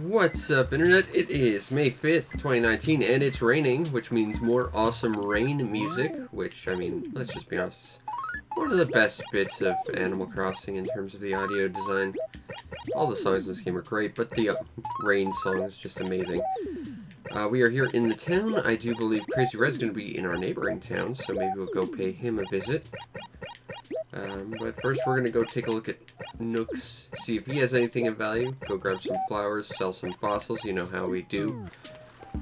What's up, Internet? It is May 5th, 2019, and it's raining, which means more awesome rain music, which, I mean, let's just be honest, one of the best bits of Animal Crossing in terms of the audio design. All the songs in this game are great, but the rain song is just amazing. We are here in the town. I do believe Crazy Red's going to be in our neighboring town, so maybe we'll go pay him a visit. But first we're going to go take a look at Nook's, see if he has anything of value, go grab some flowers, sell some fossils, you know how we do.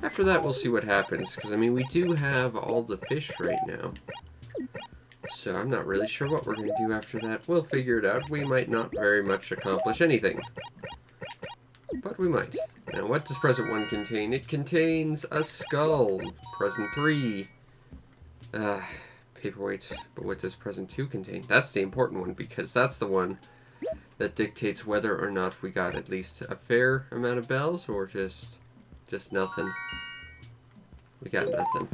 After that we'll see what happens, because I mean we do have all the fish right now. So I'm not really sure what we're going to do after that. We'll figure it out. We might not very much accomplish anything. But we might. Now what does present 1 contain? It contains a skull. Present 3. Paperweight. But what does present 2 contain? That's the important one, because that's the one that dictates whether or not we got at least a fair amount of bells, or just nothing. We got nothing.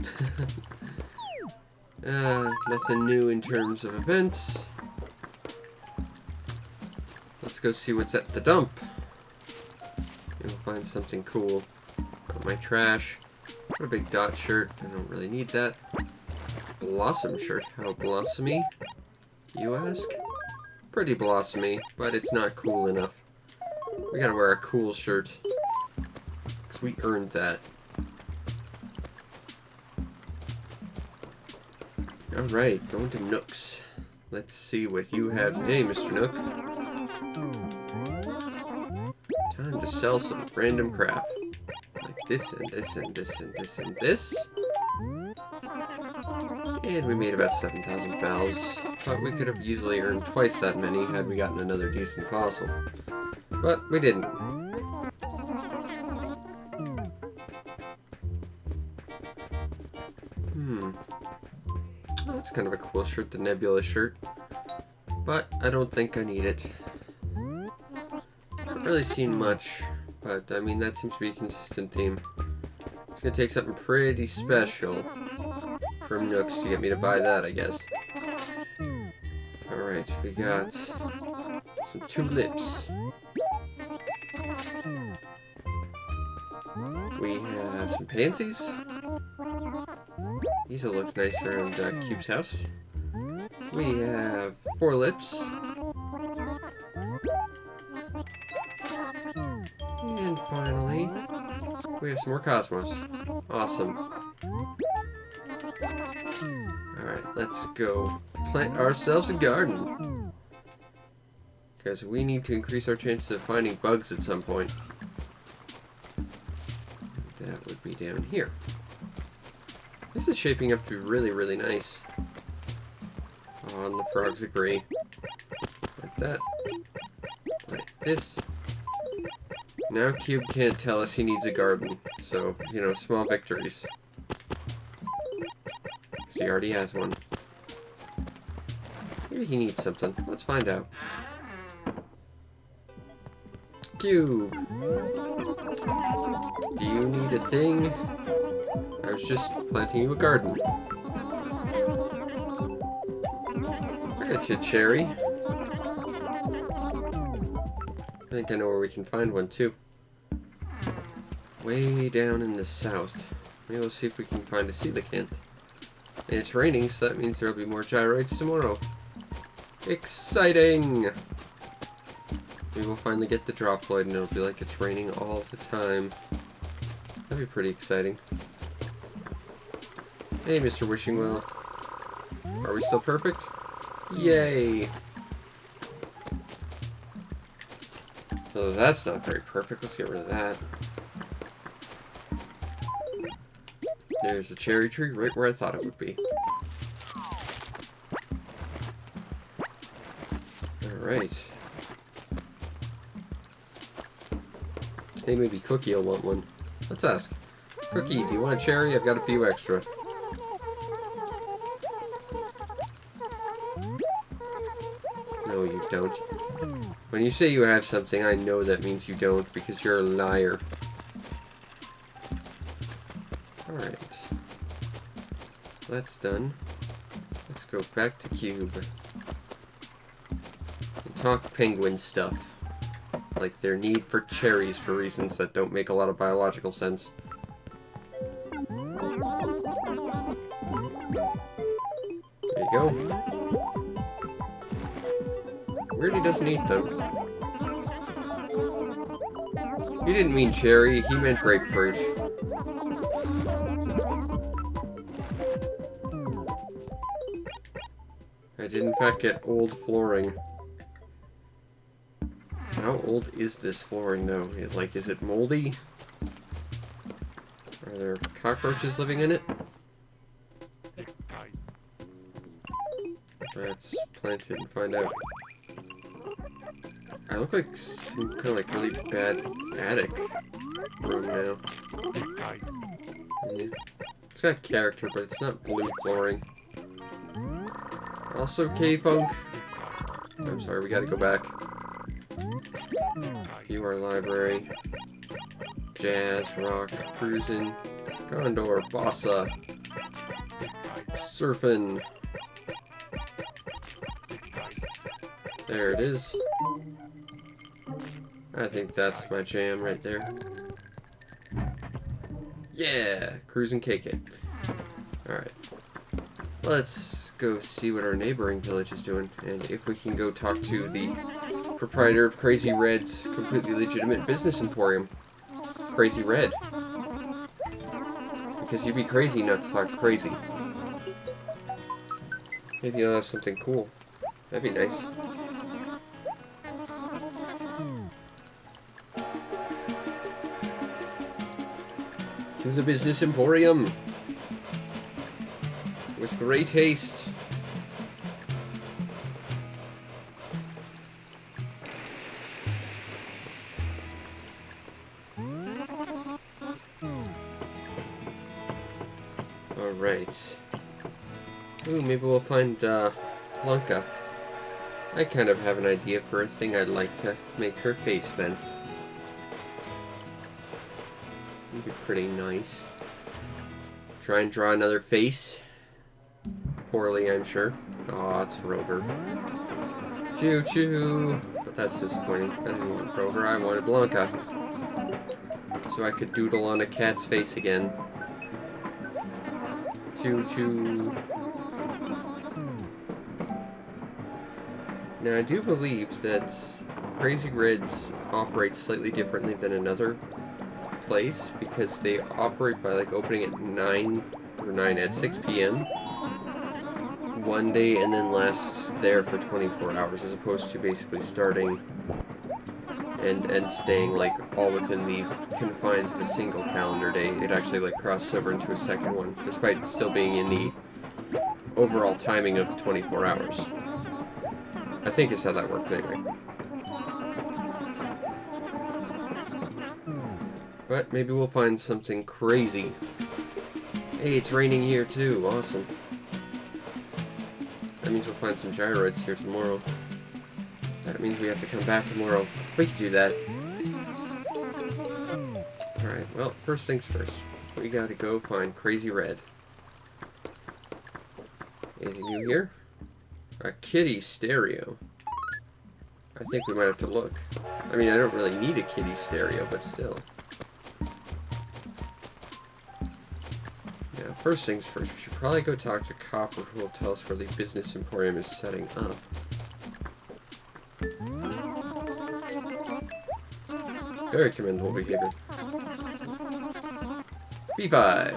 Nothing new in terms of events. Let's go see what's at the dump. Maybe we'll find something cool. Got my trash. What a big dot shirt. I don't really need that. Blossom shirt. How blossomy, you ask? Pretty blossomy, but it's not cool enough. We gotta wear a cool shirt, because we earned that. Alright, going to Nook's. Let's see what you have today, Mr. Nook. Time to sell some random crap. Like this, and this, and this, and this, and this. And we made about 7,000 bells. But we could have easily earned twice that many had we gotten another decent fossil. But we didn't. Oh, that's kind of a cool shirt, the Nebula shirt. But I don't think I need it. Haven't really seen much, but I mean that seems to be a consistent theme. It's gonna take something pretty special from Nooks to get me to buy that, I guess. Alright, we got some tulips. We have some pansies. These will look nice around Cube's house. We have 4 lips. And finally, we have some more cosmos. Awesome. Alright, let's go plant ourselves a garden. Because we need to increase our chances of finding bugs at some point. That would be down here. This is shaping up to be really, really nice. Oh, and the frogs agree. Like that. Like this. Now Cube can't tell us he needs a garden. So, you know, small victories. Because he already has one. Maybe he needs something. Let's find out. Cube! Do you need a thing? I was just planting you a garden. I got you, Cherry. I think I know where we can find one, too. Way down in the south. Maybe we'll see if we can find a coelacanth. And it's raining, so that means there'll be more gyroids tomorrow. Exciting! Maybe we'll finally get the Droploid and it'll be like it's raining all the time. That'd be pretty exciting. Hey, Mr. Wishing Well. Are we still perfect? Yay! So that's not very perfect. Let's get rid of that. There's a cherry tree right where I thought it would be. Alright. Hey, maybe Cookie will want one. Let's ask. Cookie, do you want a cherry? I've got a few extra. No, you don't. When you say you have something, I know that means you don't, because you're a liar. Alright. That's done. Let's go back to Cube. And talk penguin stuff. like their need for cherries for reasons that don't make a lot of biological sense. There you go. Weird he doesn't eat them. He didn't mean cherry, he meant grapefruit. I did in fact get old flooring. How old is this flooring though? Like, is it moldy? Are there cockroaches living in it? Let's plant it and find out. I look like some kind of like really bad attic room now. Yeah. It's got character, but it's not blue flooring. Also K-Funk. I'm sorry, we gotta go back. View our library. Jazz, rock, cruisin', Gondor, Bossa, surfin'. There it is. I think that's my jam right there. Yeah, cruising KK. Alright. Let's go see what our neighboring village is doing, and if we can go talk to the proprietor of Crazy Red's completely legitimate business emporium. Crazy Red. Because you'd be crazy not to talk to Crazy. Maybe he'll have something cool. That'd be nice. To the business emporium. With great haste. Alright. Ooh, maybe we'll find Blanca. I kind of have an idea for a thing I'd like to make her face then. It'd be pretty nice. Try and draw another face. Poorly, I'm sure. Aw, it's Rover. Choo-choo! But that's disappointing. I didn't want Rover, I wanted Blanca. So I could doodle on a cat's face again. Choo-choo. Now, I do believe that Crazy Reds operate slightly differently than another place, because they operate by, like, opening at 6 p.m. one day and then last there for 24 hours, as opposed to basically starting and staying, like, all within the confines of a single calendar day. It actually, like, crosses over into a second one, despite still being in the overall timing of 24 hours. I think it's how that worked anyway. But maybe we'll find something crazy. Hey, it's raining here too. Awesome. That means we'll find some gyroids here tomorrow. That means we have to come back tomorrow. We can do that. Alright, well, first things first. We gotta go find Crazy Red. Anything new here? A kitty stereo. I think we might have to look. I mean, I don't really need a kitty stereo, but still. Now, first things first, we should probably go talk to Copper, who will tell us where the business emporium is setting up. Very commendable behavior. B5!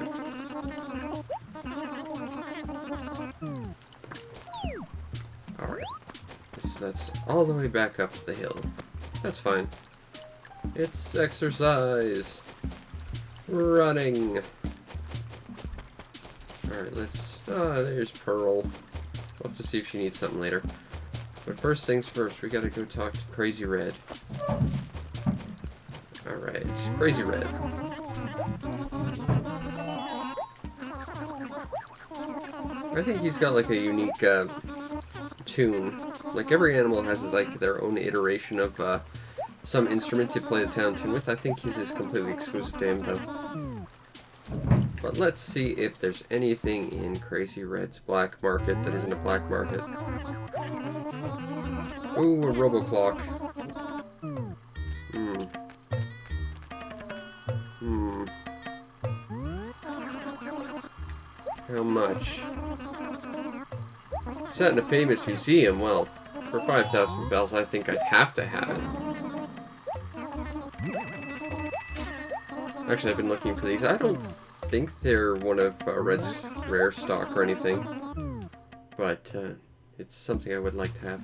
Alright. That's all the way back up the hill. That's fine. It's exercise! Running! Alright, let's... Oh, there's Pearl. We'll have to see if she needs something later. But first things first, we gotta go talk to Crazy Red. Alright, Crazy Red. I think he's got like a unique tune. Like every animal has like their own iteration of some instrument to play the town tune with. I think his is completely exclusive to him though. But let's see if there's anything in Crazy Red's black market that isn't a black market. Ooh, a Roboclock. How much? It's at in a famous museum. Well, for 5,000 bells, I think I'd have to have it. Actually, I've been looking for these. I don't think they're one of Red's rare stock or anything. But it's something I would like to have.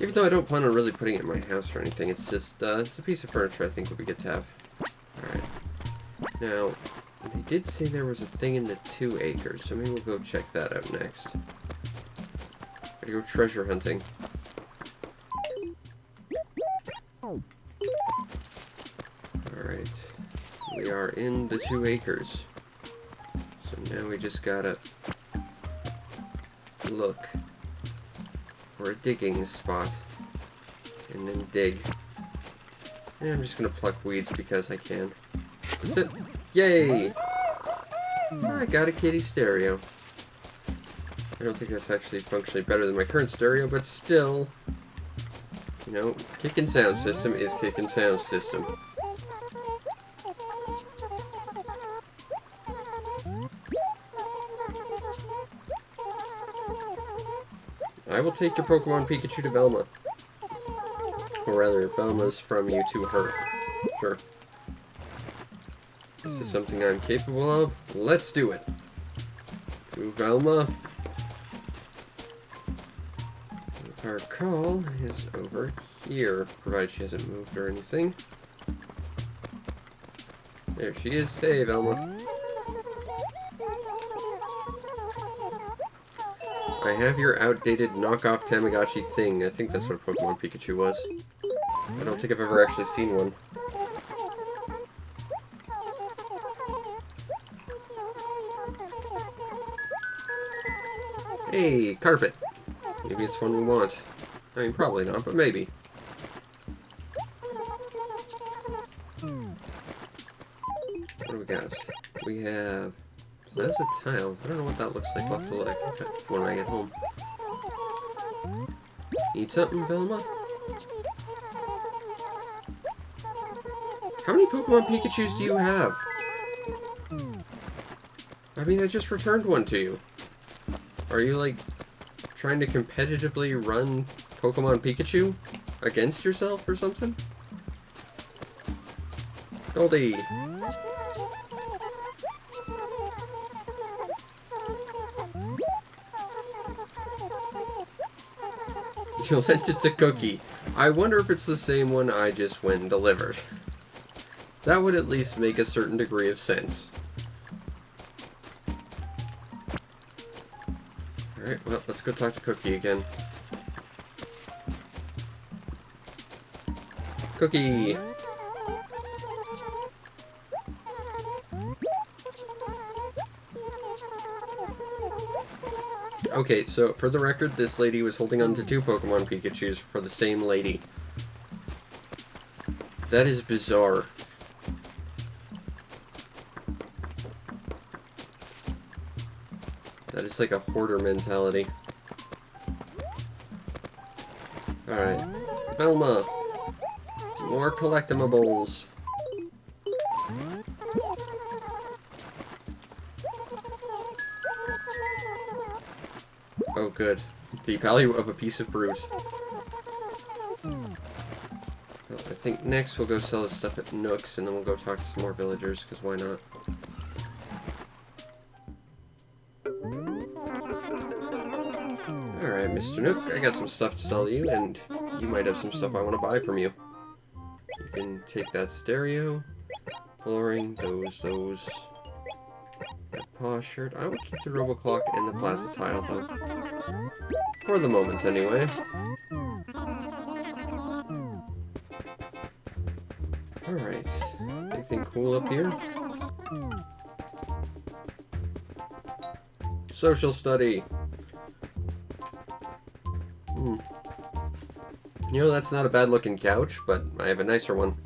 Even though I don't plan on really putting it in my house or anything, it's just, it's a piece of furniture I think would be good to have. Alright. Now, they did say there was a thing in the 2 acres, so maybe we'll go check that out next. Gotta go treasure hunting. Alright. We are in the 2 acres. So now we just gotta look for a digging spot and then dig. And I'm just gonna pluck weeds because I can. That's it. Yay! I got a kitty stereo. I don't think that's actually functionally better than my current stereo, but still, you know, kickin' sound system is kickin' sound system. I will take your Pokemon Pikachu to Velma. Or rather, Velma's from you to her. Sure. This is something I'm capable of. Let's do it. To Velma. Our call is over here, provided she hasn't moved or anything. There she is. Hey, Velma. I have your outdated knockoff Tamagotchi thing. I think that's what Pokemon Pikachu was. I don't think I've ever actually seen one. Hey, carpet. Maybe it's one we want. I mean, probably not, but maybe. What do we got? We have Plaza Tile. I don't know what that looks like. I'll have to look when I get home. Need something, Velma? How many Pokemon Pikachus do you have? I mean, I just returned one to you. Are you, like, trying to competitively run Pokemon Pikachu against yourself or something? Goldie! You lent it to Cookie. I wonder if it's the same one I just went and delivered. That would at least make a certain degree of sense. Alright, well, let's go talk to Cookie again. Cookie! Okay, so for the record, this lady was holding on to 2 Pokemon Pikachus for the same lady. That is bizarre. That is like a hoarder mentality. Alright. Velma! More collectibles! Oh, good. The value of a piece of fruit. Well, I think next we'll go sell this stuff at Nook's, and then we'll go talk to some more villagers, because why not? Alright, Mr. Nook, I got some stuff to sell you, and you might have some stuff I want to buy from you. You can take that stereo, flooring, those, that paw shirt. I will keep the Roboclock and the Plaza Tile, though. For the moment, anyway. Alright. Anything cool up here? Social study. You know, that's not a bad looking couch, but I have a nicer one.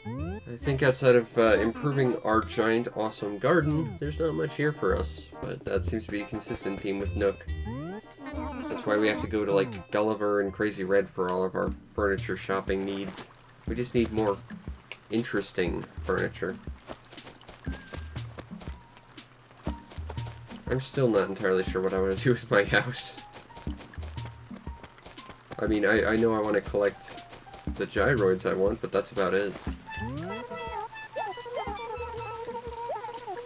I think outside of improving our giant awesome garden, there's not much here for us, but that seems to be a consistent theme with Nook. That's why we have to go to, like, Gulliver and Crazy Red for all of our furniture shopping needs. We just need more interesting furniture. I'm still not entirely sure what I want to do with my house. I mean, I know I want to collect the gyroids I want, but that's about it.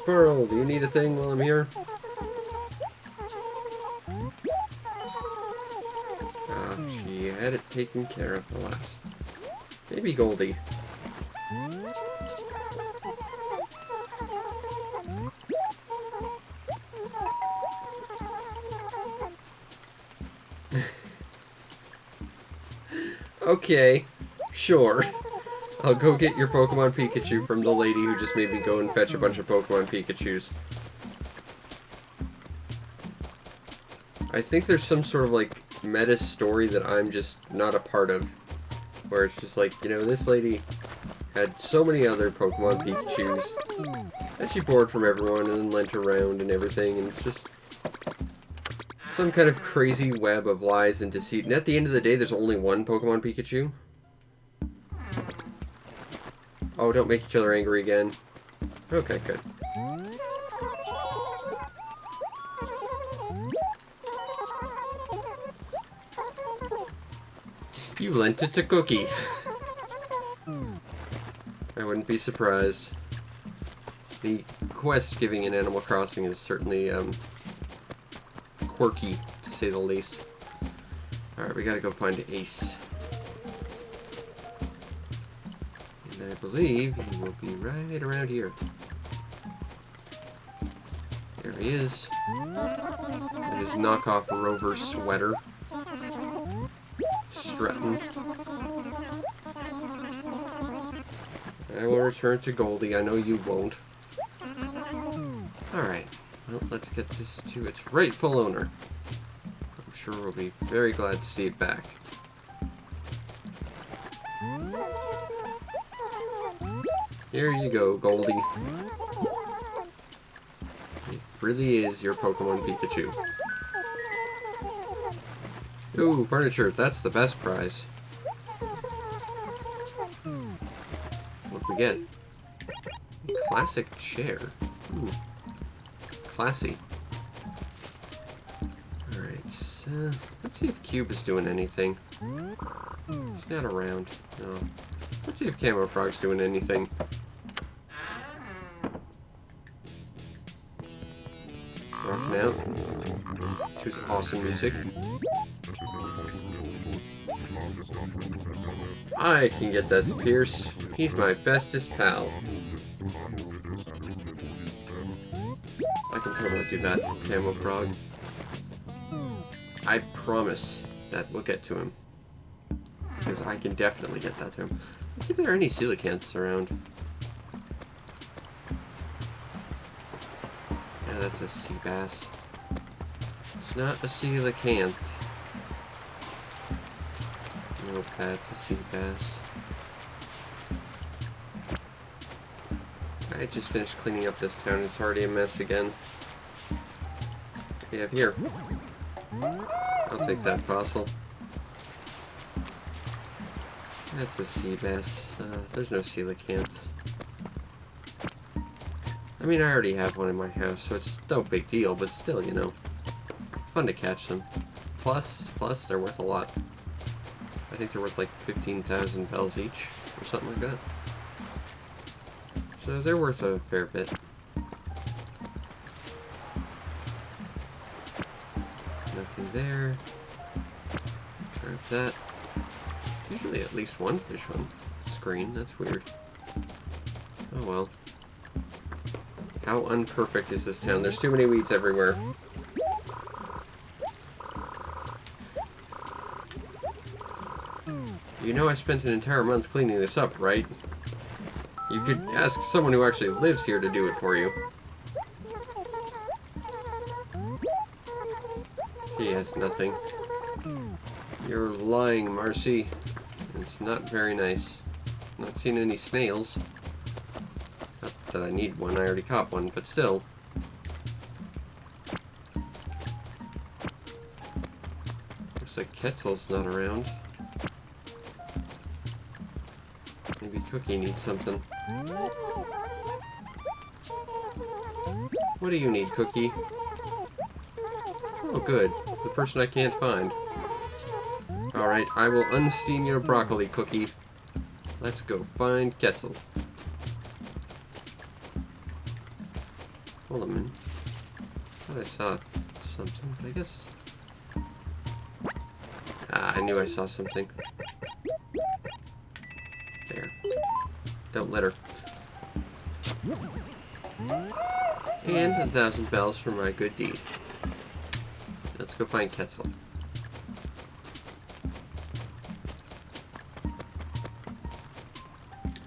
Squirrel, do you need a thing while I'm here? She had it taken care of, alas. Maybe Goldie. Okay, sure. I'll go get your Pokemon Pikachu from the lady who just made me go and fetch a bunch of Pokemon Pikachus. I think there's some sort of, like, meta story that I'm just not a part of. Where it's just like, you know, this lady had so many other Pokemon Pikachus that she borrowed from everyone and then lent around and everything, and it's just some kind of crazy web of lies and deceit. And at the end of the day, there's only one Pokemon Pikachu. Oh, don't make each other angry again. Okay, good. You lent it to Cookie. I wouldn't be surprised. The quest giving in Animal Crossing is certainly, quirky, to say the least. Alright, we gotta go find Ace. And I believe he will be right around here. There he is. With his knockoff Rover sweater. Strutting. I will return to Goldie. I know you won't. Alright. Well, let's get this to its rightful owner. I'm sure we'll be very glad to see it back. Here you go, Goldie. It really is your Pokemon Pikachu. Ooh, furniture. That's the best prize. What'd we get? Classic chair. Ooh. Classy. Alright, let's see if Cube is doing anything. He's not around. No. Let's see if Camo Frog's doing anything. Rocking out to his awesome music. I can get that to Pierce. He's my bestest pal. I can totally do that, Camo Frog. I promise that we'll get to him. Because I can definitely get that to him. Let's see if there are any coelacanths around. Yeah, that's a sea bass. It's not a coelacanth. Nope, that's a sea bass. I just finished cleaning up this town. It's already a mess again. What do you have here? I'll take that fossil. That's a sea bass. There's no coelacanths. I mean, I already have one in my house, so it's no big deal, but still, you know. Fun to catch them. Plus, they're worth a lot. I think they're worth like 15,000 bells each, or something like that. So they're worth a fair bit. Nothing there. Grab that. Usually at least one fish on screen. That's weird. Oh well. How unperfect is this town? There's too many weeds everywhere. You know I spent an entire month cleaning this up, right? You could ask someone who actually lives here to do it for you. He has nothing. You're lying, Marcy. It's not very nice. Not seen any snails. Not that I need one, I already caught one, but still. Looks like Quetzal's not around. Maybe Cookie needs something. What do you need, Cookie? Oh, good. The person I can't find. Alright, I will unsteam your broccoli cookie. Let's go find Quetzal. Hold on a minute. I thought I saw something, but I guess... Ah, I knew I saw something. There. Don't let her. And 1,000 bells for my good deed. Let's go find Quetzal.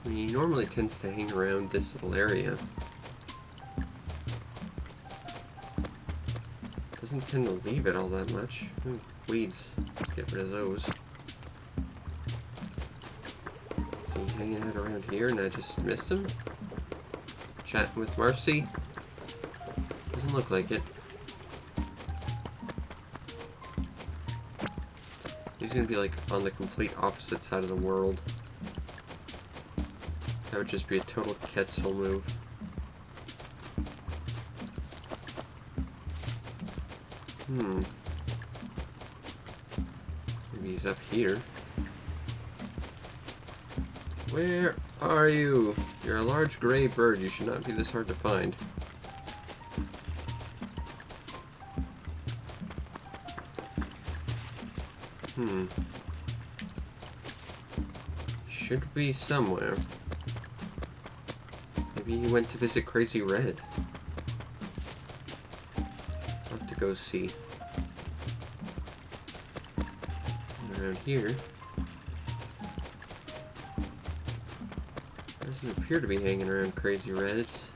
He normally tends to hang around this little area. Doesn't tend to leave it all that much. Ooh, weeds. Let's get rid of those. So he's hanging out around here and I just missed him? Chatting with Marcy? Doesn't look like it. He's gonna be like on the complete opposite side of the world. That would just be a total Quetzal move. Maybe he's up here. Where are you? You're a large gray bird. You should not be this hard to find. Should be somewhere. Maybe he went to visit Crazy Red. I'll have to go see. And around here, doesn't appear to be hanging around Crazy Reds.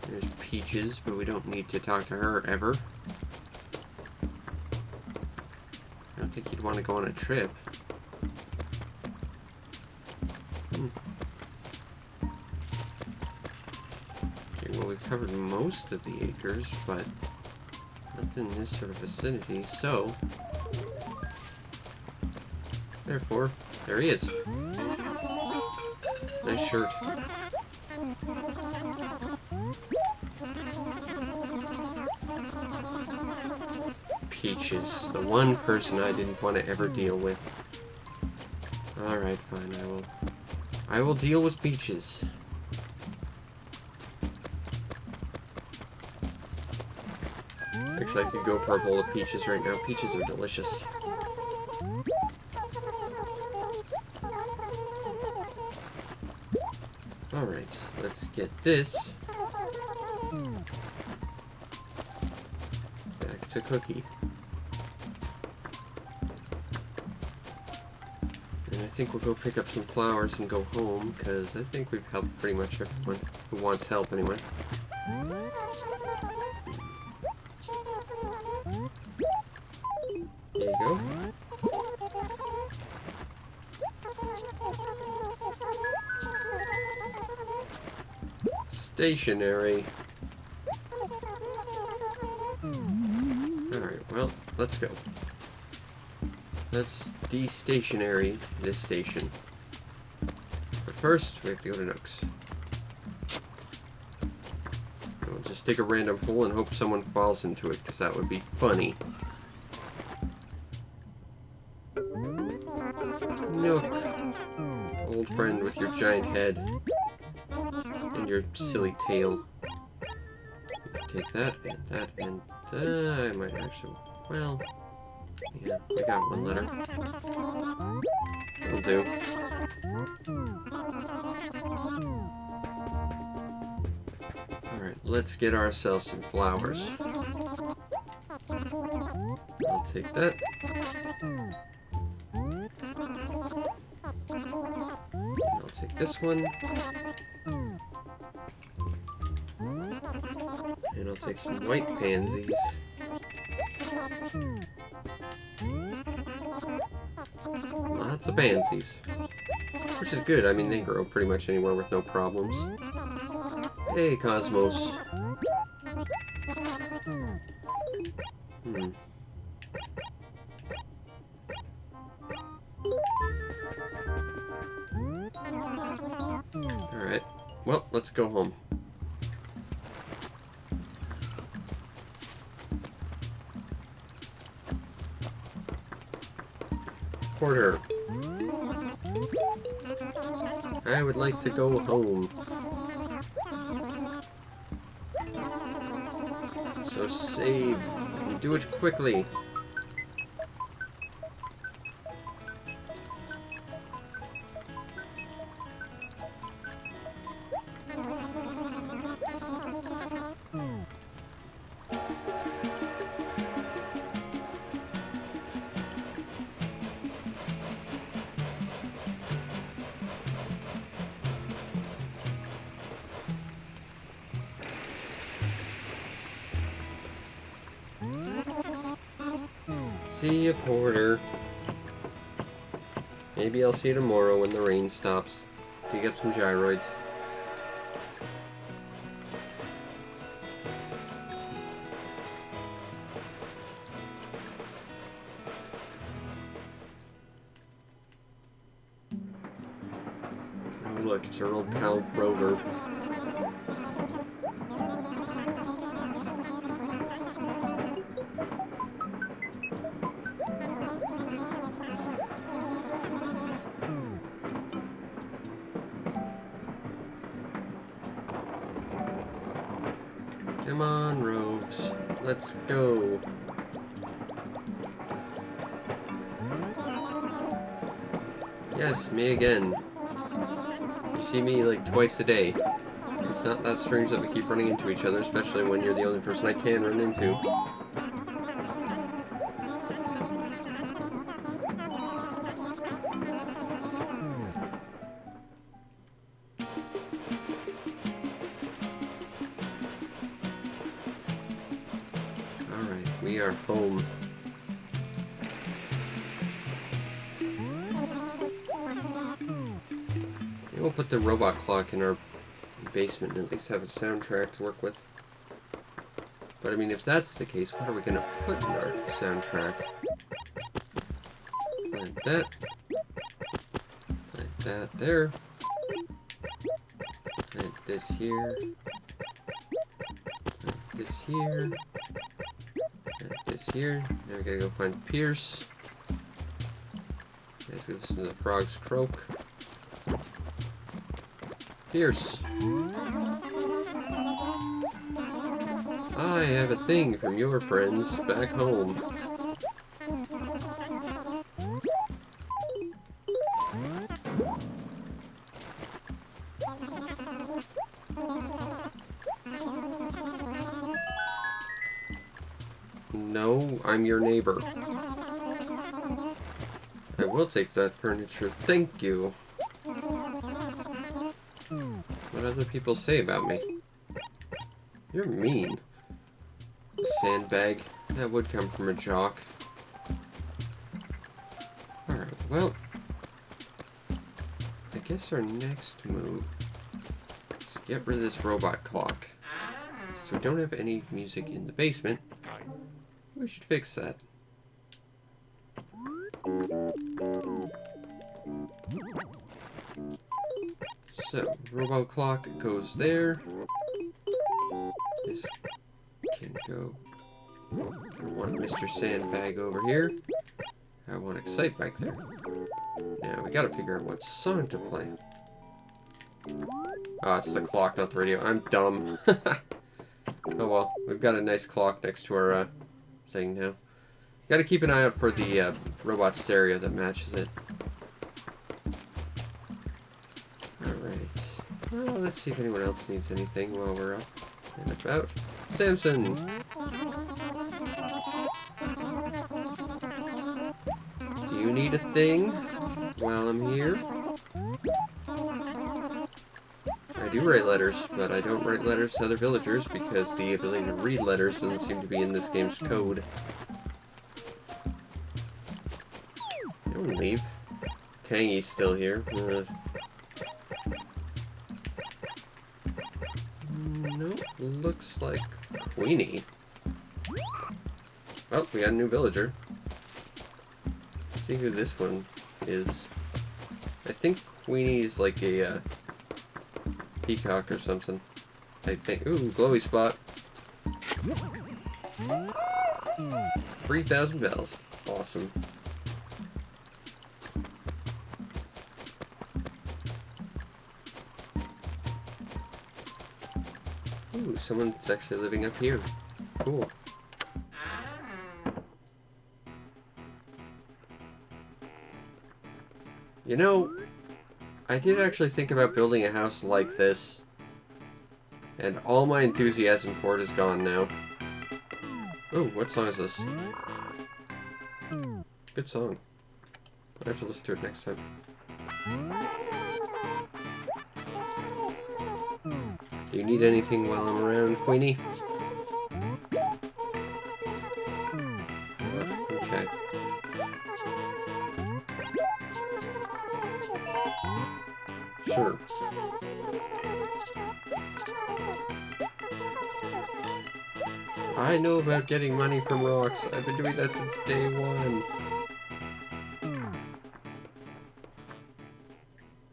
There's Peaches, but we don't need to talk to her ever. I don't think you'd want to go on a trip. Okay, well, we've covered most of the acres, but nothing in this sort of vicinity, so therefore, there he is. Nice shirt. Peaches, the one person I didn't want to ever deal with. Alright, fine, I will deal with Peaches. Actually, I could go for a bowl of peaches right now. Peaches are delicious. Alright, let's get this back to Cookie. And I think we'll go pick up some flowers and go home, because I think we've helped pretty much everyone who wants help anyway. There you go. Stationary. Alright, well, let's go. Let's de-stationary this station. But first, we have to go to Nook's. We'll just dig a random hole and hope someone falls into it, because that would be funny. Nook. Old friend with your giant head. And your silly tail. Take that, and I might actually... Well... Yeah, we got one letter. Will do. Alright, let's get ourselves some flowers. I'll take that. I'll take this one. And I'll take some white pansies. Lots of pansies. Which is good. I mean, they grow pretty much anywhere with no problems. Hey, Cosmos. Alright. Well, let's go home. Porter. I would like to go home. So save. And do it quickly. See you, Porter. Maybe I'll see you tomorrow when the rain stops. Pick up some gyroids. Oh look, it's our old pal Rover. Come on, Rogues. Let's go. Yes, me again. You see me like twice a day. It's not that strange that we keep running into each other, especially when you're the only person I can run into. Alright, we are home. We'll put the robot clock in our basement and at least have a soundtrack to work with. But I mean, if that's the case, what are we going to put in our soundtrack? Like that. Like that there. And this here. And this here. And this here. Now we gotta go find Pierce. Let's listen to the frogs croak. Pierce. I have a thing from your friends back home. No, I'm your neighbor. I will take that furniture, thank you. What other people say about me? You're mean. A sandbag. That would come from a jock. Alright, well, I guess our next move is to get rid of this robot clock. So we don't have any music in the basement. We should fix that. So, robot clock goes there. This can go. I want Mr. Sandbag over here. I want Excite back there. Now, we gotta figure out what song to play. Ah, it's the clock, not the radio. I'm dumb. Oh well, we've got a nice clock next to our thing now. Gotta keep an eye out for the robot stereo that matches it. Alright. Well, let's see if anyone else needs anything while we're up and about. Samson! Do you need a thing while I'm here? I do write letters, but I don't write letters to other villagers because the ability to read letters doesn't seem to be in this game's code. Don't leave. Tangy's still here. Nope, looks like Queenie. Oh, we got a new villager. Let's see who this one is. I think Queenie's like a peacock or something. I think. Ooh, glowy spot. 3,000 bells. Awesome. someone's actually living up here. Cool. You know, I did actually think about building a house like this. And all my enthusiasm for it is gone now. Oh, what song is this? Good song. I have to listen to it next time. Do you need anything while I'm around, Queenie? Okay. Sure. I know about getting money from rocks. I've been doing that since day one.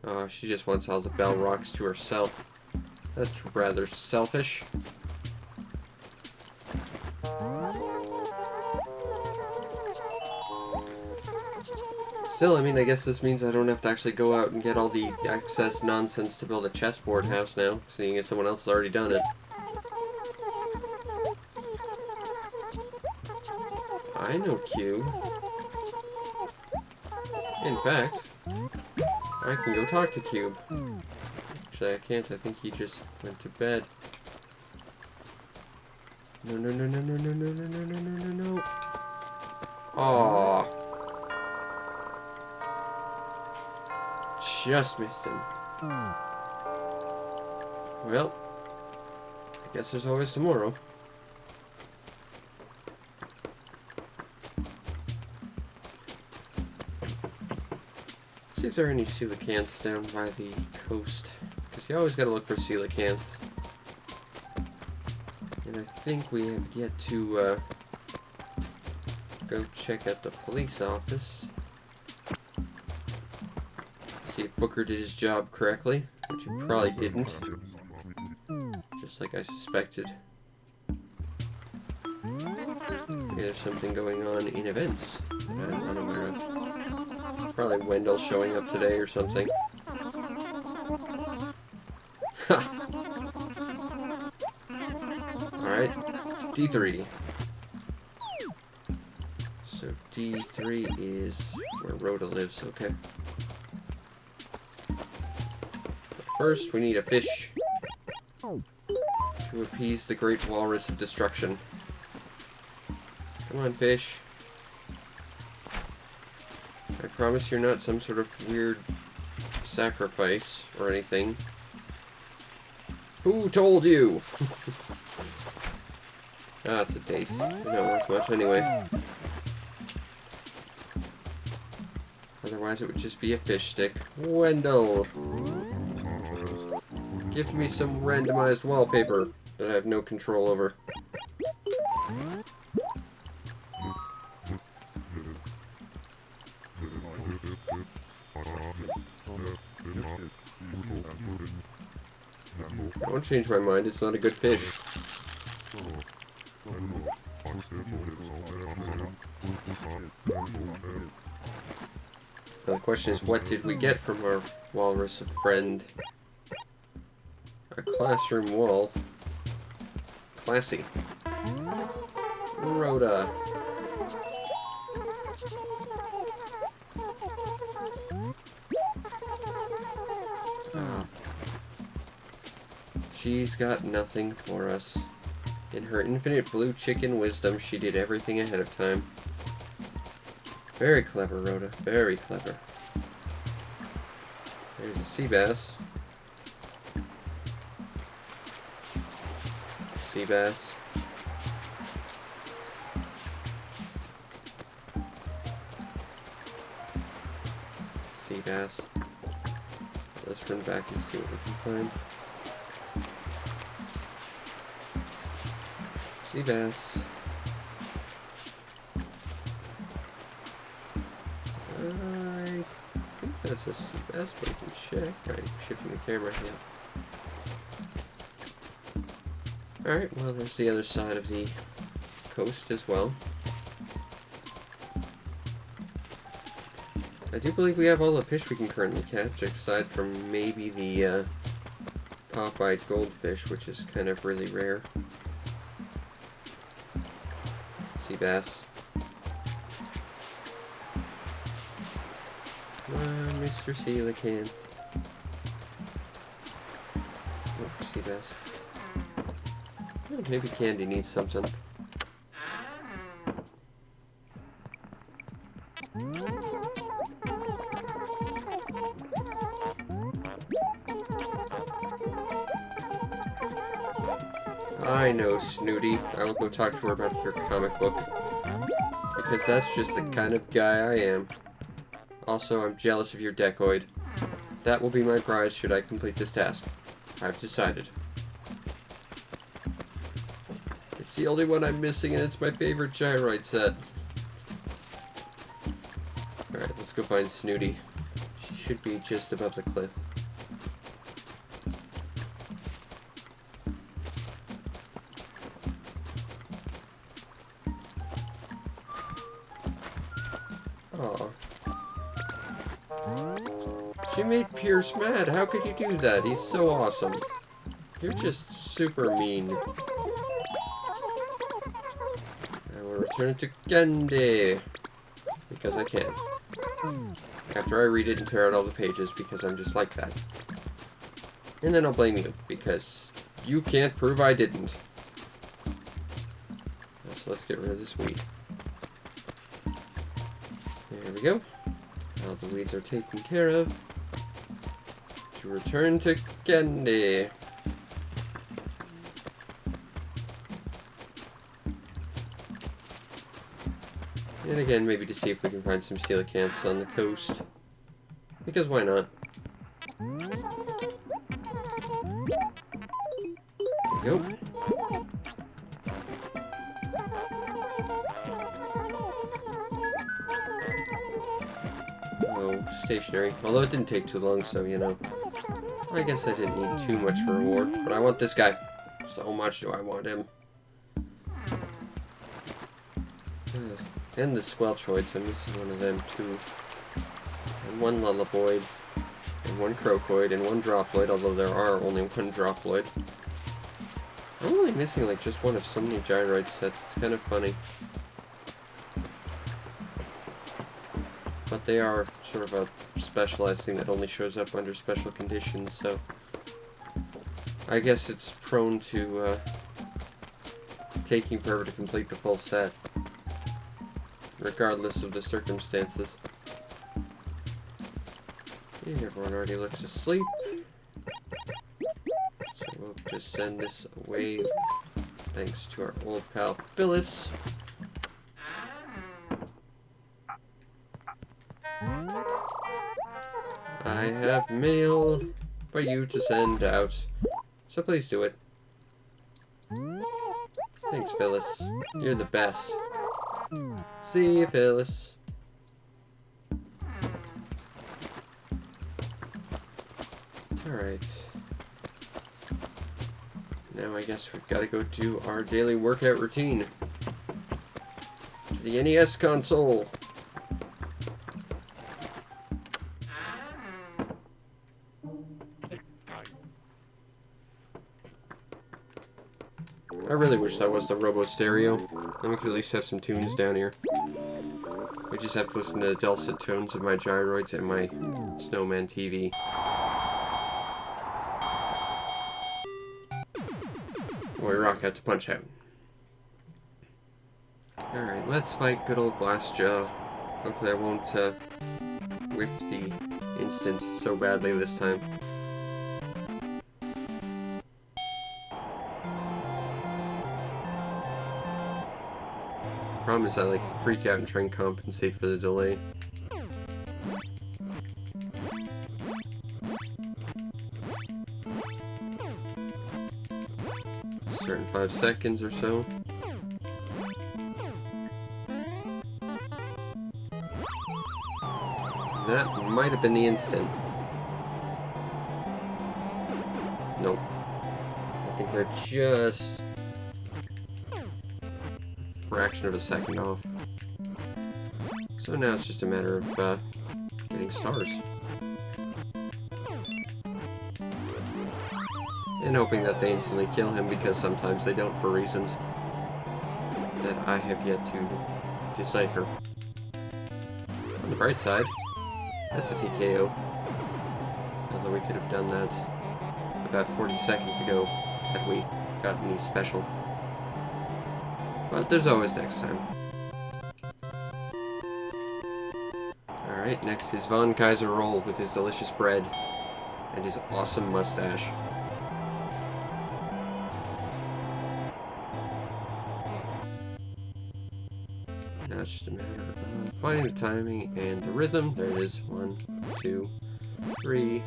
Oh, she just wants all the bell rocks to herself. That's rather selfish. Still, I mean, I guess this means I don't have to actually go out and get all the excess nonsense to build a chessboard house now, seeing as someone else has already done it. I know Cube. In fact, I can go talk to Cube. Actually, I can't. I think he just went to bed. No, no, no, no, no, no, no, no, no, no, no, no, no. Aww. Just missed him. Well, I guess there's always tomorrow. See if there are any coelacanths down by the coast, because you always gotta look for coelacanths. And I think we have yet to go check out the police office. See if Booker did his job correctly, which he probably didn't. Just like I suspected. Maybe there's something going on in events that I'm unaware of. Probably Wendell showing up today or something. Ha! Alright, D3. So D3 is where Rhoda lives, okay. First, we need a fish to appease the great walrus of destruction. Come on, fish. I promise you're not some sort of weird sacrifice or anything. Who told you? Ah, it's a dace. They're not worth much anyway. Otherwise, it would just be a fish stick. Wendell! Give me some randomized wallpaper that I have no control over. I won't change my mind, it's not a good fish. Now the question is, what did we get from our walrus friend? A classroom wall. Classy. Rhoda. She's got nothing for us. In her infinite blue chicken wisdom, she did everything ahead of time. Very clever, Rhoda. Very clever. There's a sea bass. Sea bass. Sea bass. Let's run back and see what we can find. Sea bass. I think that's a sea bass, but I can check. Alright, shifting the camera here. Alright, well, there's the other side of the coast as well. I do believe we have all the fish we can currently catch, aside from maybe the pop-eyed goldfish, which is kind of really rare. Sea bass. Mr. Coelacanth. Oh, sea bass. Oh, maybe Candy needs something. I know, Snooty. I will go talk to her about your comic book. Because that's just the kind of guy I am. Also, I'm jealous of your decoid. That will be my prize should I complete this task. I've decided. It's the only one I'm missing, and it's my favorite gyroid set. Alright, let's go find Snooty. She should be just above the cliff. Aw. She made Pierce mad. How could you do that? He's so awesome. You're just super mean. I will return it to Candy. Because I can. After I read it and tear out all the pages, because I'm just like that. And then I'll blame you, because you can't prove I didn't. So let's get rid of this weed. There we go. All the weeds are taken care of. To return to Candy. And again, maybe to see if we can find some coelacanths on the coast. Because why not? There we go. Oh, stationary. Although it didn't take too long, so, you know. I guess I didn't need too much for reward. But I want this guy. So much do I want him. And the Squelchoids, I'm missing one of them too. And one Lullaboid, and one Crocoid, and one Droploid, although there are only one Droploid. I'm only missing like just one of so many gyroid sets, it's kind of funny. But they are sort of a specialized thing that only shows up under special conditions, so I guess it's prone to taking forever to complete the full set. Regardless of the circumstances. And everyone already looks asleep. So we'll just send this away. Thanks to our old pal Phyllis. I have mail for you to send out. So please do it. Thanks, Phyllis. You're the best. See you, Phyllis. Alright. Now I guess we've got to go do our daily workout routine. To the NES console. I really wish that was the Robo Stereo. Then we could at least have some tunes down here. We just have to listen to the dulcet tones of my gyroids and my Snowman TV. Or we rock out to Punch Out. Alright, let's fight good old Glassjaw. Hopefully I won't whip the instant so badly this time. Problem is I like freak out and try and compensate for the delay. A certain 5 seconds or so. That might have been the instant. Nope. I think we're just fraction of a second off. So now it's just a matter of getting stars. and hoping that they instantly kill him, because sometimes they don't for reasons that I have yet to decipher. On the bright side, that's a TKO. Although we could have done that about 40 seconds ago had we gotten the special. But there's always next time. Alright, next is Von Kaiser Roll with his delicious bread and his awesome mustache. Now it's just a matter of finding the timing and the rhythm. There it is. 1, 2, 3,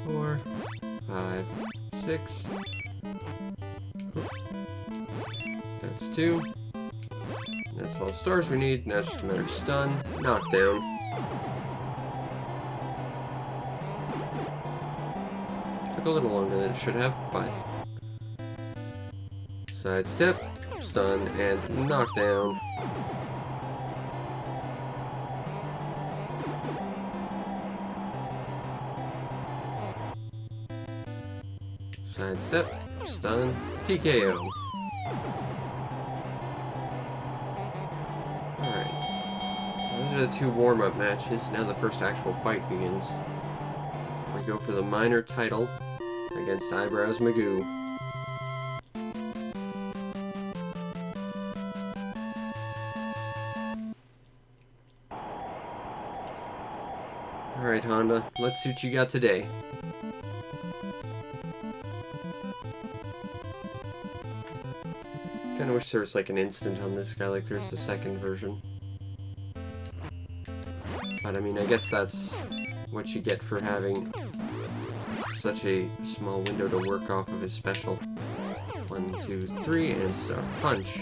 4, 5, 6. That's 2. That's all the stars we need. Now it's just a matter of stun, knockdown. Took a little longer than it should have, but sidestep, stun, and knockdown. Sidestep, stun, TKO. Alright. Those are the 2 warm-up matches. Now the first actual fight begins. We go for the minor title against Eyebrows Magoo. Alright, Honda. Let's see what you got today. Kinda wish there was like an instant on this guy, like there's the second version. But I mean, I guess that's what you get for having such a small window to work off of his special. 1, 2, 3, and Star Punch.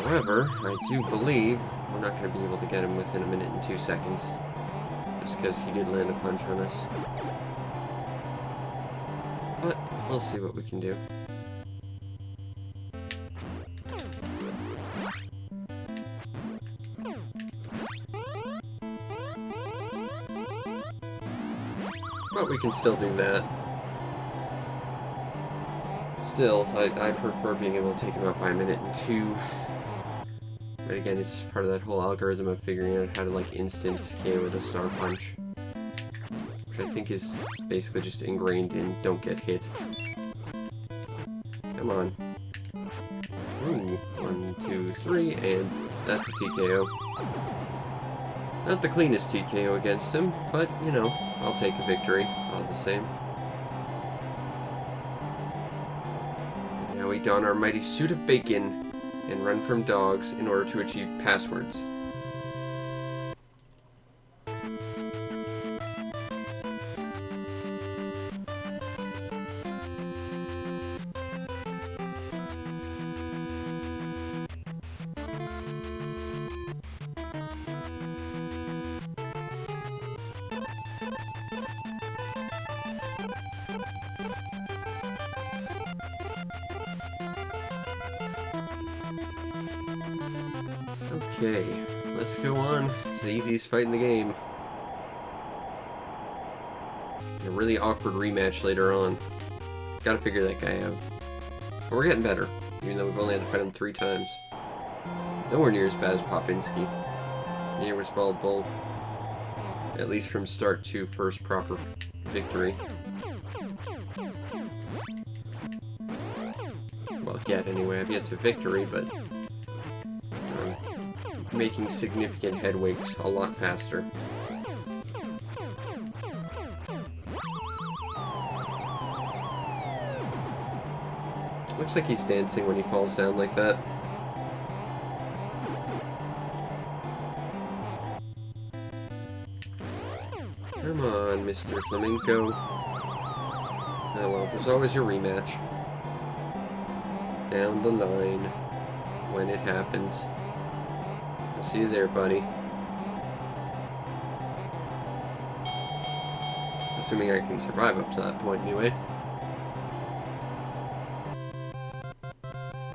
However, I do believe we're not going to be able to get him within 1 minute and 2 seconds. Just because he did land a punch on us. But we'll see what we can do. But we can still do that. Still, I prefer being able to take him out by 1 minute and 2. But again, it's part of that whole algorithm of figuring out how to like instant KO with a Star Punch. Which I think is basically just ingrained in don't get hit. Come on. Ooh, 1, 2, 3, and that's a TKO. Not the cleanest TKO against him, but, you know, I'll take a victory all the same. And now we don our mighty suit of bacon and run from dogs in order to achieve passwords. Okay, let's go on to the easiest fight in the game. A really awkward rematch later on. Gotta figure that guy out. But we're getting better, even though we've only had to fight him 3 times. Nowhere near as bad as Popinski. Neither was Bald Bull. At least from start to first proper victory. Well, yet anyway, I've yet to victory, but making significant headway a lot faster. Looks like he's dancing when he falls down like that. Come on, Mr. Flamenco. Oh well, there's always your rematch. Down the line, when it happens. I'll see you there, buddy. Assuming I can survive up to that point anyway.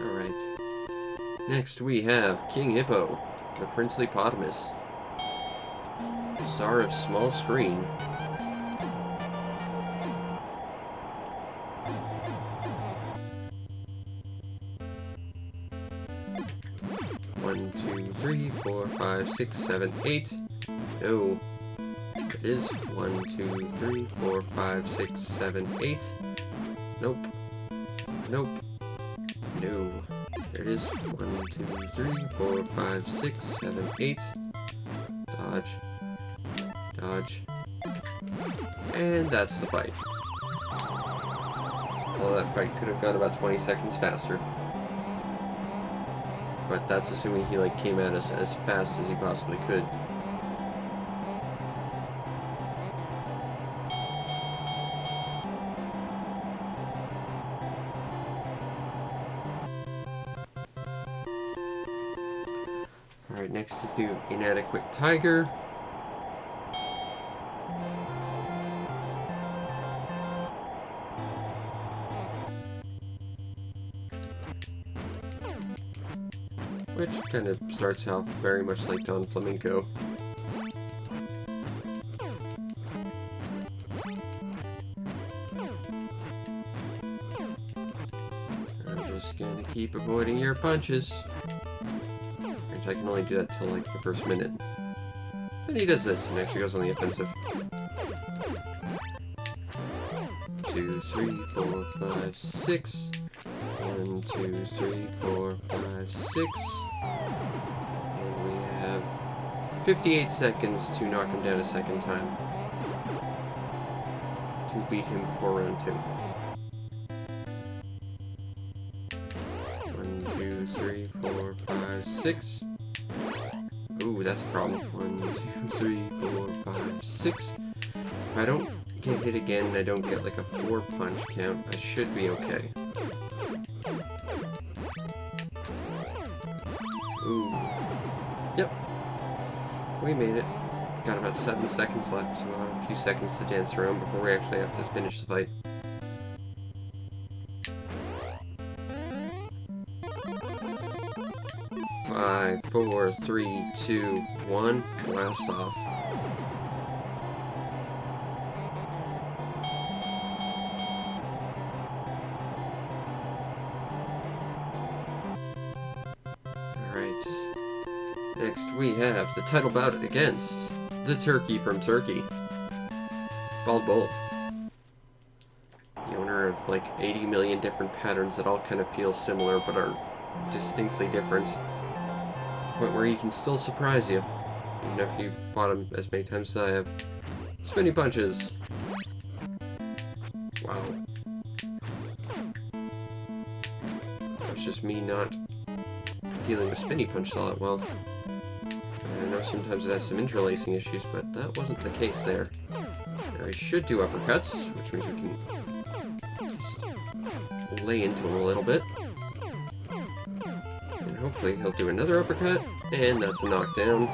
Alright. Next we have King Hippo, the princely potamus. star of small screen. One, two, three, 4, 5, 6, 7, 8. No. It is 1, 2, 3, 4, 5, 6, 7, 8. Nope. Nope. No. There it is. 1, 2, 3, 4, 5, 6, 7, 8. Dodge. Dodge. And that's the fight. Although that fight could have gone about 20 seconds faster. But that's assuming he, like, came at us as fast as he possibly could. Alright, next is the inadequate tiger. Which kind of starts off very much like Don Flamenco. I'm just gonna keep avoiding your punches. I can only do that till like the first minute. Then he does this and actually goes on the offensive. 2, 3, 4, 5, 6. 1, 2, 3, 4, 5, 6. And we have 58 seconds to knock him down a second time. To beat him before round 2. 1, 2, 3, 4, 5, 6. Ooh, that's a problem. 1, 2, 3, 4, 5, 6. If I don't get hit again and I don't get like a 4 punch count, I should be okay. Ooh. Yep. We made it. Got about 7 seconds left, so we'll have a few seconds to dance around before we actually have to finish the fight. Five, 4, 3, 2, 1. Blast off. Alright. Next we have the title bout against the Turkey from Turkey. Bald Bull. The owner of like 80 million different patterns that all kind of feel similar but are distinctly different. Point where he can still surprise you, even if you've fought him as many times as I have. Spinny punches. Wow. It's just me not dealing with spinny punches all that well. I know sometimes it has some interlacing issues, but that wasn't the case there. Now he should do uppercuts, which means we can just lay into him a little bit. Hopefully he'll do another uppercut, and that's a knockdown.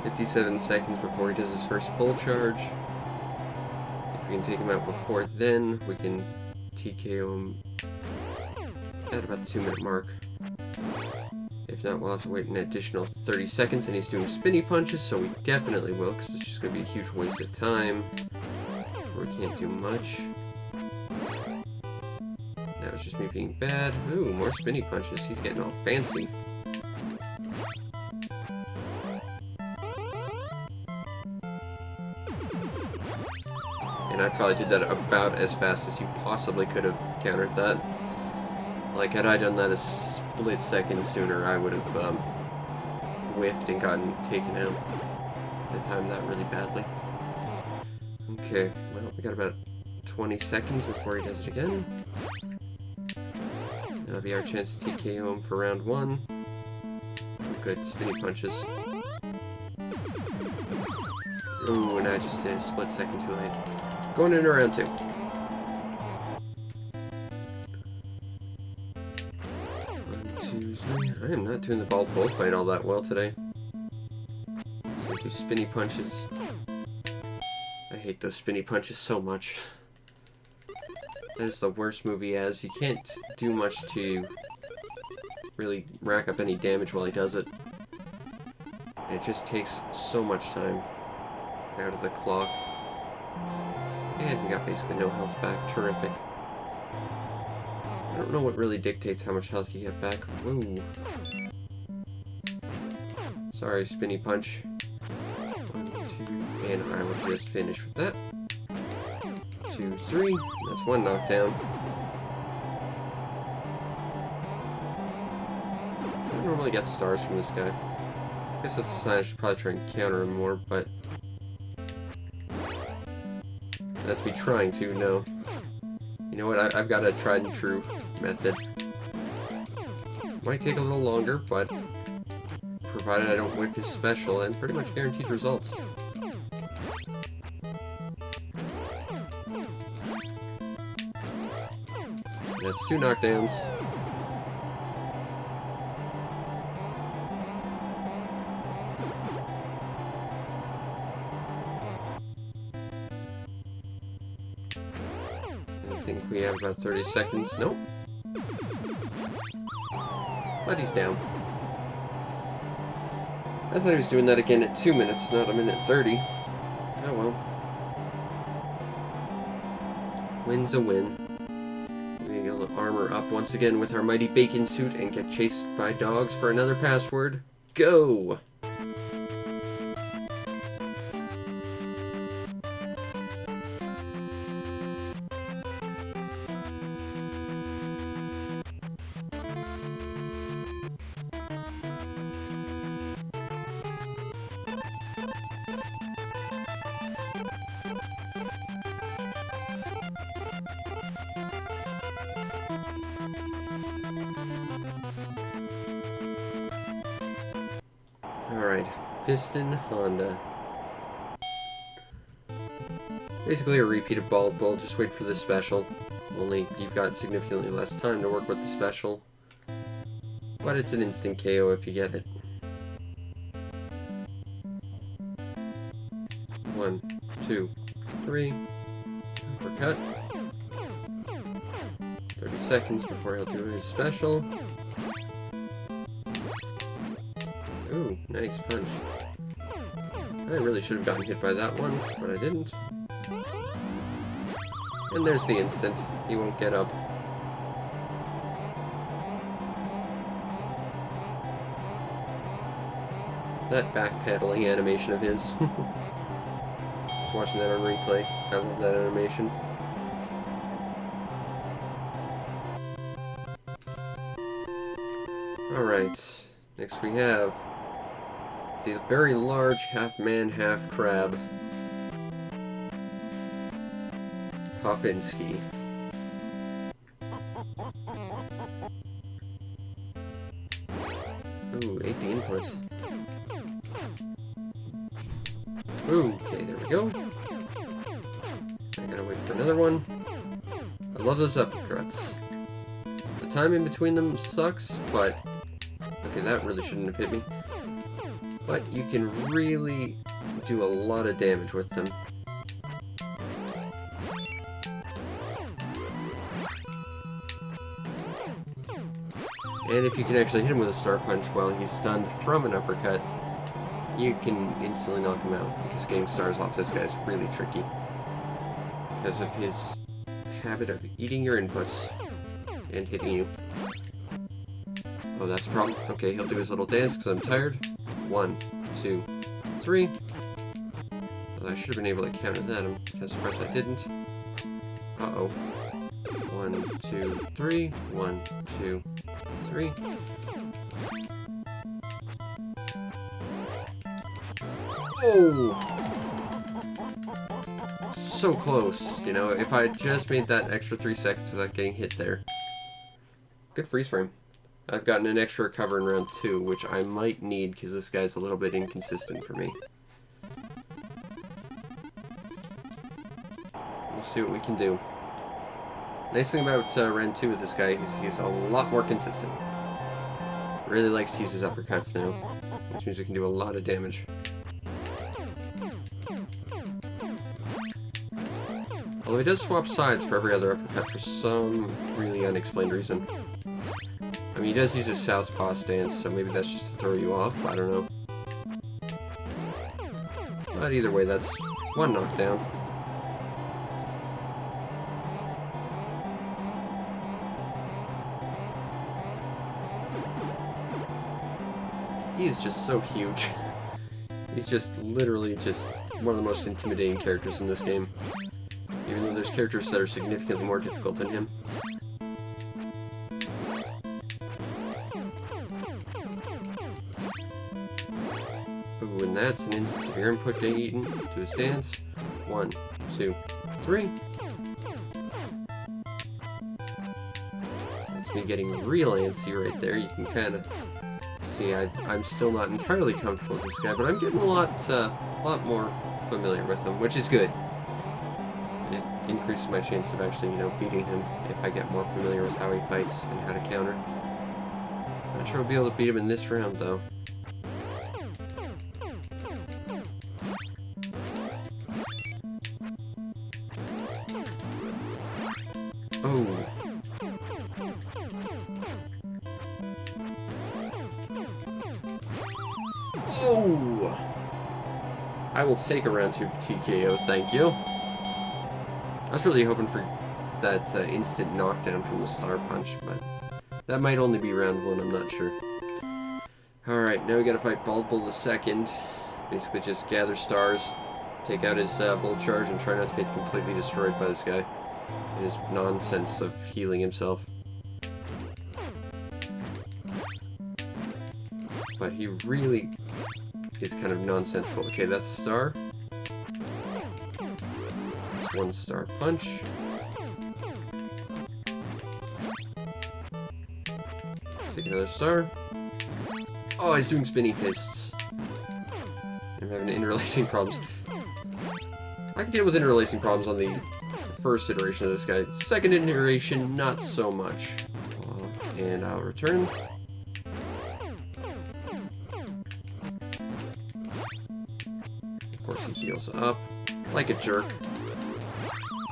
57 seconds before he does his first pull charge. If we can take him out before then, we can TKO him at about the 2-minute mark. If not, we'll have to wait an additional 30 seconds, and he's doing spinny punches, so we definitely will, because it's just going to be a huge waste of time. We can't do much. That was just me being bad. Ooh, more spinny punches. He's getting all fancy. And I probably did that about as fast as you possibly could have countered that. Like, had I done that a split second sooner, I would have whiffed and gotten taken out. I timed that really badly. Okay, well, we got about 20 seconds before he does it again. That'll be our chance to TKO him for round 1. Good, spinny punches. Ooh, and I just did a split second too late. Going into round 2. 1, 2, 3. I am not doing the bald bull fight all that well today. So I do spinny punches. I hate those spinny punches so much. That is the worst move he has. You can't do much to really rack up any damage while he does it. It just takes so much time out of the clock. And we got basically no health back. Terrific. I don't know what really dictates how much health you get back. Whoa. Sorry, spinny punch. 1, 2, and I will just finish with that. 2, 3. That's one knockdown. I don't normally get stars from this guy. I guess that's a sign I should probably try and counter him more, but that's me trying to, no. You know what, I've got a tried and true method. Might take a little longer, but provided I don't whiff his special, and pretty much guaranteed results. That's 2 knockdowns. I think we have about 30 seconds. Nope. But he's down. I thought he was doing that again at 2 minutes, not a minute 30. Oh well. Win's a win. We'll armor up once again with our mighty bacon suit and get chased by dogs for another password. Go! Alright, Piston Honda. Basically a repeat of Bald Bull, just wait for the special. Only you've got significantly less time to work with the special. But it's an instant KO if you get it. 1, 2, 3. Uppercut. 30 seconds before he'll do his special. Ooh, nice punch. I really should have gotten hit by that one, but I didn't. And there's the instant. He won't get up. That backpedaling animation of his. Just watching that on replay. I love that animation. Alright, next we have the very large half-man, half-crab Popinski. Ooh, 8 the input. Ooh, okay, there we go. I gotta wait for another one. I love those uppercuts. The time in between them sucks, but okay, that really shouldn't have hit me. But you can really do a lot of damage with them. And if you can actually hit him with a star punch while he's stunned from an uppercut, you can instantly knock him out, because getting stars off this guy is really tricky. Because of his habit of eating your inputs and hitting you. Oh, that's a problem. Okay, he'll do his little dance because I'm tired. 1, 2, 3. Well, I should have been able to counter that. I'm kind of surprised I didn't. Uh-oh. 1, 2, 3. 1, 2, 3. Oh! So close. You know, if I just made that extra 3 seconds without getting hit there. Good freeze frame. I've gotten an extra recover in round 2, which I might need because this guy's a little bit inconsistent for me. We'll see what we can do. Nice thing about round 2 with this guy is he's a lot more consistent. Really likes to use his uppercuts now, which means we can do a lot of damage. Although he does swap sides for every other uppercut for some really unexplained reason. I mean, he does use his southpaw stance, so maybe that's just to throw you off, I don't know. But either way, that's one knockdown. He is just so huge. He's just literally just one of the most intimidating characters in this game. Even though there's characters that are significantly more difficult than him. Ooh, and that's an instance of your input getting eaten to his dance. 1, 2, 3. That's me getting real antsy right there. You can kind of see I'm still not entirely comfortable with this guy, but I'm getting a lot more familiar with him, which is good. It increases my chance of actually, beating him if I get more familiar with how he fights and how to counter. Not sure I'll be able to beat him in this round, though. Oh. Oh! I will take a round 2 TKO, thank you. I was really hoping for that instant knockdown from the Star Punch, but that might only be round 1, I'm not sure. Alright, now we gotta fight Bald Bull II. Basically just gather stars, take out his Bull Charge, and try not to get completely destroyed by this guy. And his nonsense of healing himself. But he really is kind of nonsensical. Okay, that's a star. That's 1 Star Punch. Take another star. Oh, he's doing spinny fists. I'm having interlacing problems. I can deal with interlacing problems on the first iteration of this guy. Second iteration, not so much. And I'll return. Of course, he heals up like a jerk.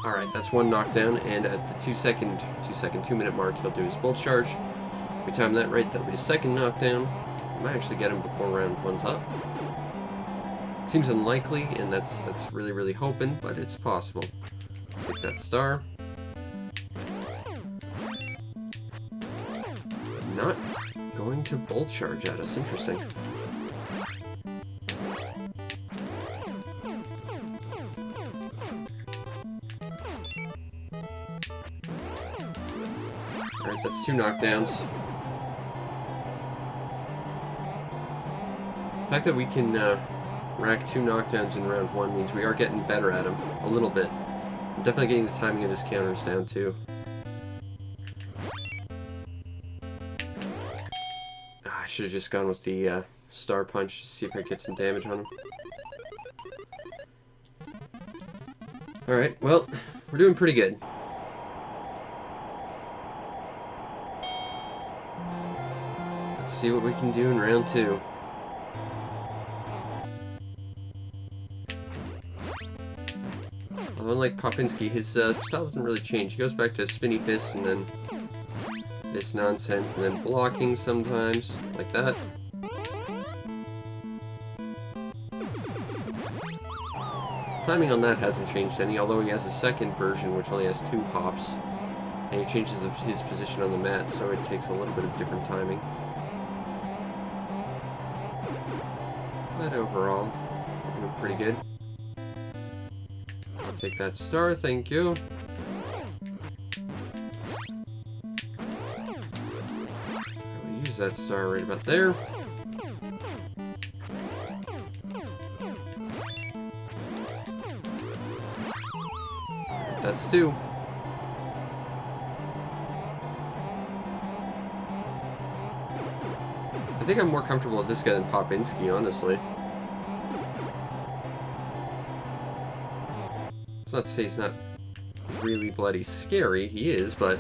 Alright, that's 1 knockdown, and at the 2 minute mark, he'll do his Bull Charge. If we time that right, that'll be the 2nd knockdown. I might actually get him before round 1's up. Seems unlikely, and that's really, really hoping, but it's possible. Take that star. Not going to Bull Charge at us. Interesting. Alright, that's 2 knockdowns. The fact that we can rack 2 knockdowns in round 1 means we are getting better at him a little bit. I'm definitely getting the timing of his counters down too. I should have just gone with the Star Punch to see if I get some damage on him. Alright, well, we're doing pretty good. Let's see what we can do in round 2. Unlike Popinski, his style doesn't really change. He goes back to spinny fists and then this nonsense and then blocking sometimes, like that. Timing on that hasn't changed any, although he has a second version which only has 2 hops. And he changes his position on the mat, so it takes a little bit of different timing. But overall, we're doing pretty good. I'll take that star, thank you. I'll use that star right about there. That's 2. I think I'm more comfortable with this guy than Popinski, honestly. It's not to say he's not really bloody scary, he is, but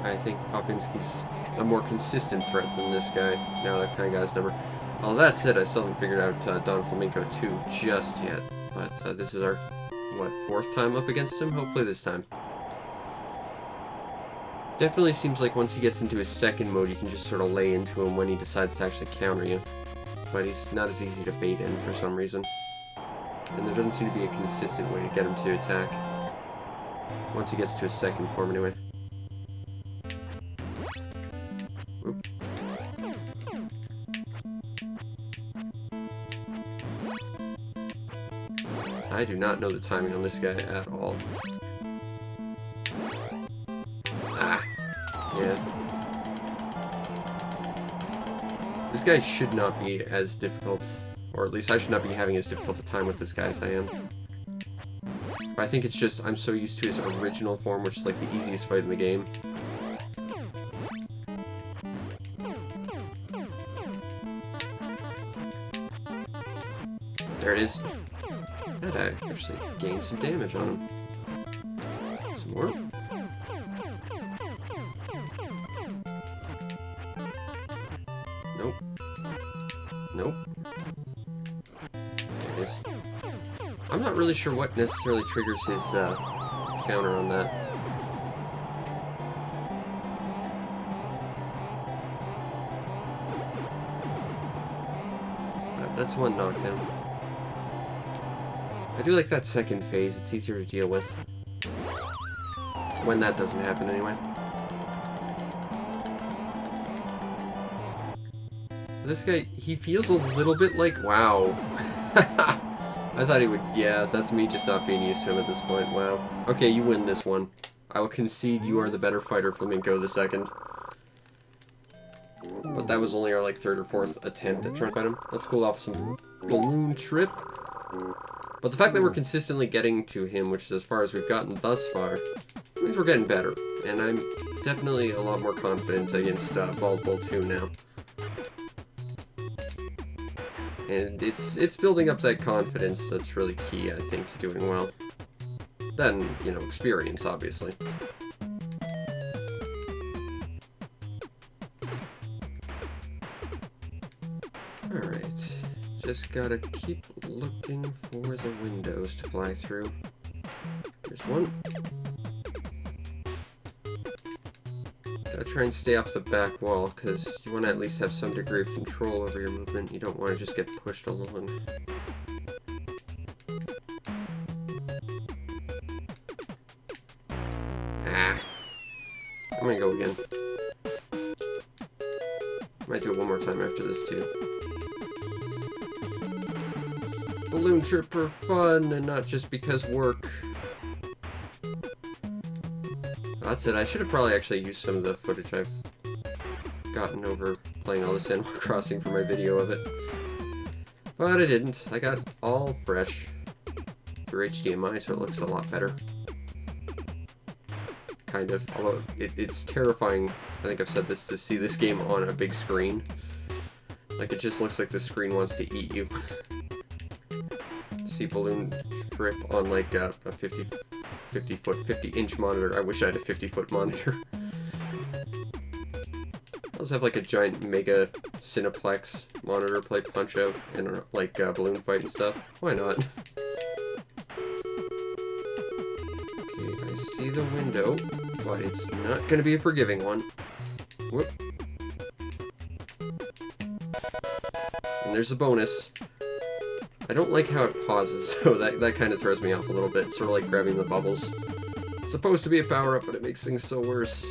I think Popinski's a more consistent threat than this guy. Now that kind of guy's number. All that said, I still haven't figured out Don Flamenco 2 just yet, but this is our, what, 4th time up against him? Hopefully this time. Definitely seems like once he gets into his second mode, you can just sort of lay into him when he decides to actually counter you. but he's not as easy to bait in for some reason. And there doesn't seem to be a consistent way to get him to attack. Once he gets to his second form, anyway. Oop. I do not know the timing on this guy at all. Ah. Yeah. This guy should not be as difficult, or at least I should not be having as difficult a time with this guy as I am. But I think it's just I'm so used to his original form, which is like the easiest fight in the game. There it is. And I actually gained some damage on him. Some more. Nope. Nope. There it is. I'm not really sure what necessarily triggers his counter on that. That's one knockdown. I do like that second phase. It's easier to deal with. When that doesn't happen, anyway. This guy, he feels a little bit like... Wow. I thought he would... Yeah, that's me just not being used to him at this point. Wow. Okay, you win this one. I will concede you are the better fighter, Flamenco the second. But that was only our, like, third or fourth attempt at trying to fight him. Let's cool off some balloon trip. But the fact that we're consistently getting to him, which is as far as we've gotten thus far, means we're getting better. And I'm definitely a lot more confident against Bald Bull 2 now. And it's building up that confidence that's really key, I think, to doing well. Then, you know, experience, obviously. Alright. Just gotta keep looking for the windows to fly through. There's one. Gotta try and stay off the back wall, because you want to at least have some degree of control over your movement. You don't want to just get pushed along. Ah. I'm gonna go again. Might do it one more time after this, too. Balloon trip for fun, and not just because work. That's it. I should have probably actually used some of the footage I've gotten over playing all this Animal Crossing for my video of it. But I didn't. I got all fresh through HDMI, so it looks a lot better. Kind of. Although it's terrifying, I think I've said this, to see this game on a big screen. Like, it just looks like the screen wants to eat you. See balloon trip on like a 50-inch monitor. I wish I had a 50-foot monitor. I also have like a giant mega Cineplex monitor, play Punch-Out and like balloon fight and stuff. Why not? Okay, I see the window, but it's not going to be a forgiving one. Whoop. And there's a bonus. I don't like how it pauses, so that kind of throws me off a little bit. Sort of like grabbing the bubbles. It's supposed to be a power-up, but it makes things so worse.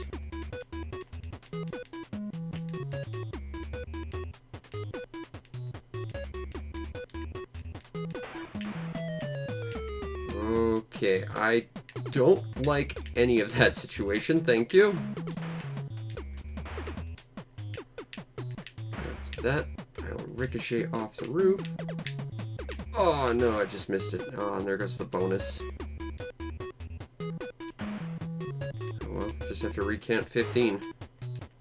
Okay, I don't like any of that situation, thank you. After that, I'll ricochet off the roof. Oh no, I just missed it. Oh, and there goes the bonus. Oh well, just have to recount 15.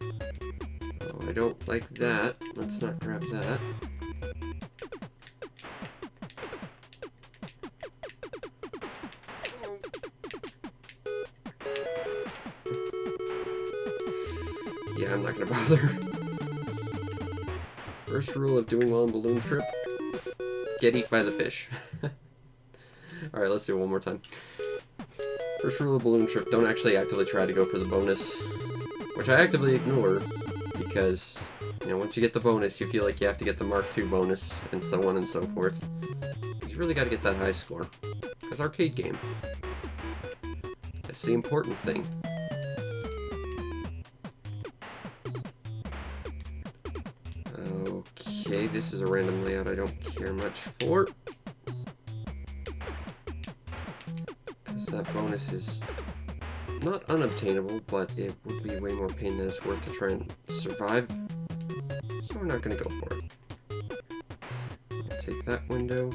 Oh, I don't like that. Let's not grab that. Yeah, I'm not gonna bother. First rule of doing well on Balloon Trip. Get eat by the fish. Alright, let's do it one more time. First rule of Balloon Trip, don't actually actively try to go for the bonus. Which I actively ignore, because You know, once you get the bonus, you feel like you have to get the Mark II bonus, and so on and so forth. You really got to get that high score. It's an arcade game. That's the important thing. Okay, this is a random layout I don't care much for. Because that bonus is not unobtainable, but it would be way more pain than it's worth to try and survive. So we're not going to go for it. I'll take that window.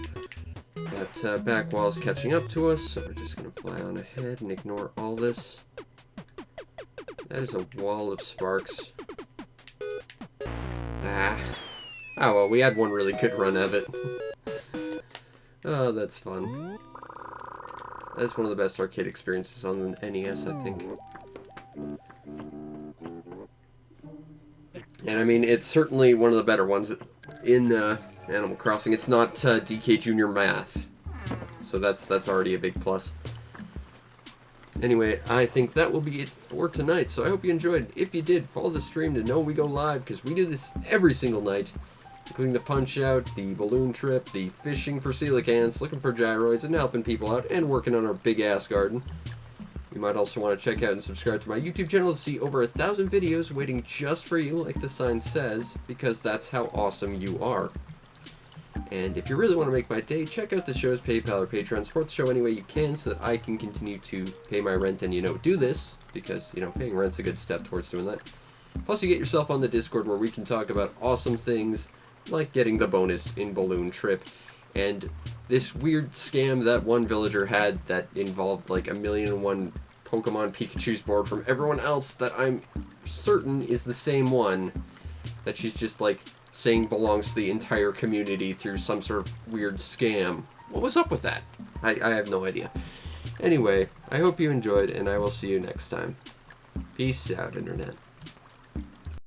That back wall is catching up to us, so we're just going to fly on ahead and ignore all this. That is a wall of sparks. Ah. Oh well, we had one really good run of it. Oh, that's fun. That's one of the best arcade experiences on the NES, I think. And I mean, it's certainly one of the better ones in Animal Crossing. It's not DK Junior Math, so that's already a big plus. Anyway, I think that will be it for tonight, so I hope you enjoyed. If you did, follow the stream to know we go live, because we do this every single night, including the Punch-Out, the balloon trip, the fishing for coelacanths, looking for gyroids, and helping people out, and working on our big-ass garden. You might also want to check out and subscribe to my YouTube channel to see over 1,000 videos waiting just for you, like the sign says, because that's how awesome you are. And if you really want to make my day, check out the show's PayPal or Patreon. Support the show any way you can so that I can continue to pay my rent and, you know, do this, because, you know, paying rent's a good step towards doing that. Plus, you get yourself on the Discord where we can talk about awesome things like getting the bonus in Balloon Trip, and this weird scam that one villager had that involved like 1,000,001 Pokemon Pikachus borrowed from everyone else that I'm certain is the same one that she's just like saying belongs to the entire community through some sort of weird scam. What was up with that? I have no idea. Anyway, I hope you enjoyed, and I will see you next time. Peace out, Internet.